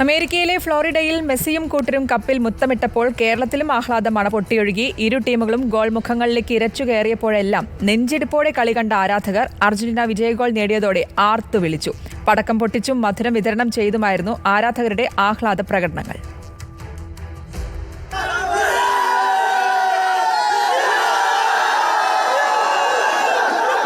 അമേരിക്കയിലെ ഫ്ലോറിഡയിൽ മെസ്സിയും കൂട്ടരും കപ്പിൽ മുത്തമിട്ടപ്പോൾ കേരളത്തിലും ആഹ്ലാദമാണ് പൊട്ടിയൊഴുകി. ഇരു ടീമുകളും ഗോൾ മുഖങ്ങളിലേക്ക് ഇരച്ചു കയറിയപ്പോഴെല്ലാം നെഞ്ചിടിപ്പോടെ കളി കണ്ട ആരാധകർ അർജന്റീന വിജയഗോൾ നേടിയതോടെ ആർത്തു വിളിച്ചു. പടക്കം പൊട്ടിച്ചും മധുരം വിതരണം ചെയ്തുമായിരുന്നു ആരാധകരുടെ ആഹ്ലാദ പ്രകടനങ്ങൾ.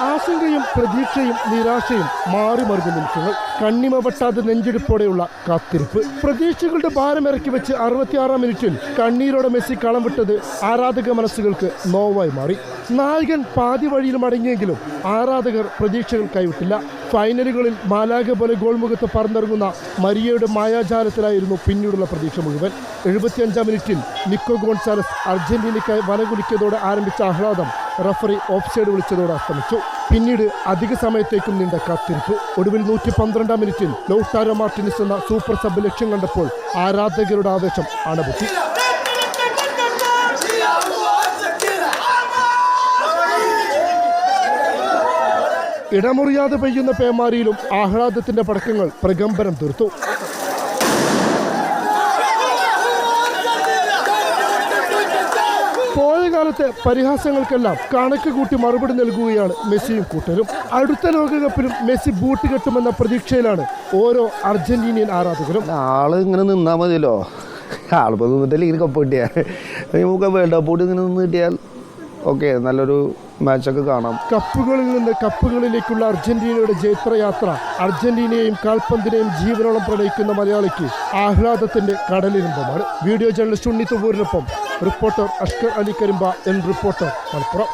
ആശങ്കയും പ്രതീക്ഷയും നിരാശയും മാറിമറിഞ്ഞ നിമിഷങ്ങൾ. കണ്ണിമ വെട്ടാതെ നെഞ്ചെടുപ്പോടെയുള്ള കാത്തിരിപ്പ്. പ്രതീക്ഷകളുടെ ഭാരമിറക്കി വെച്ച് 66-ാം മിനിറ്റിൽ കണ്ണീരോടെ മെസ്സി കളം വിട്ടത് ആരാധക മനസ്സുകൾക്ക് നോവായി മാറി. നായകൻ പാതി വഴിയിൽ മടങ്ങിയെങ്കിലും ആരാധകർ പ്രതീക്ഷകൾ കൈവിട്ടില്ല. ഫൈനലുകളിൽ മാലാഖ പോലെ ഗോൾമുഖത്ത് പറന്നിറങ്ങുന്ന മരിയയുടെ മായാജാലത്തിലായിരുന്നു പിന്നീടുള്ള പ്രതീക്ഷ മുഴുവൻ. 75-ാം മിനിറ്റിൽ നിക്കോ ഗോൺസാലസ് അർജന്റീനയ്ക്കായി വലകുലിക്കതോടെ ആരംഭിച്ച ആഹ്ലാദം റഫറി ഓഫ്സൈഡ് വിളിച്ചതോടെ അസ്തമിച്ചു. പിന്നീട് അധിക സമയത്തേക്കും നീണ്ട കാത്തിരിപ്പ്. ഒടുവിൽ 112-ാം മിനിറ്റിൽ ലൗട്ടാരോ മാർട്ടിനസ് എന്ന സൂപ്പർ സബ് ലക്ഷ്യം കണ്ടപ്പോൾ ആരാധകരുടെ ആവേശം അണപൊട്ടി. ഇടമുറിയാതെ പെയ്യുന്ന പേമാരിയിലും ആഹ്ലാദത്തിന്റെ പടക്കങ്ങൾ പ്രകമ്പനം തീർത്തു. പോയ കാലത്തെ പരിഹാസങ്ങൾക്കെല്ലാം കണക്ക് കൂട്ടി മറുപടി നൽകുകയാണ് മെസ്സിയും കൂട്ടരും. അടുത്ത ലോകകപ്പിലും മെസ്സി ബൂട്ട് കെട്ടുമെന്ന പ്രതീക്ഷയിലാണ് ഓരോ അർജന്റീനിയൻ ആരാധകരും. ആള് ഇങ്ങനെ നിന്നാ മതിയല്ലോ, ആളിപ്പോ നിന്നിട്ടല്ലേ ഇങ്ങനെ കപ്പ് കിട്ടിയാൽ നമുക്ക് വേൾഡ് കപ്പ് ഇങ്ങനെ നിന്ന് കിട്ടിയാൽ ഓക്കെ, നല്ലൊരു മാച്ചൊക്കെ കാണാം. കപ്പുകളിൽ നിന്ന് കപ്പുകളിലേക്കുള്ള അർജന്റീനയുടെ ജൈത്രയാത്ര അർജന്റീനയെയും കാൽപന്തിനെയും ജീവനോളം പ്രണയിക്കുന്ന മലയാളിക്ക് ആഹ്ലാദത്തിന്റെ കടലിരുമ്പമാണ്. വീഡിയോ ജേർണലിസ്റ്റ് ഉണ്ണി തുവൂരിനൊപ്പം റിപ്പോർട്ടർ അഷ്കർ അലി കരിമ്പ, റിപ്പോർട്ടർ മലപ്പുറം.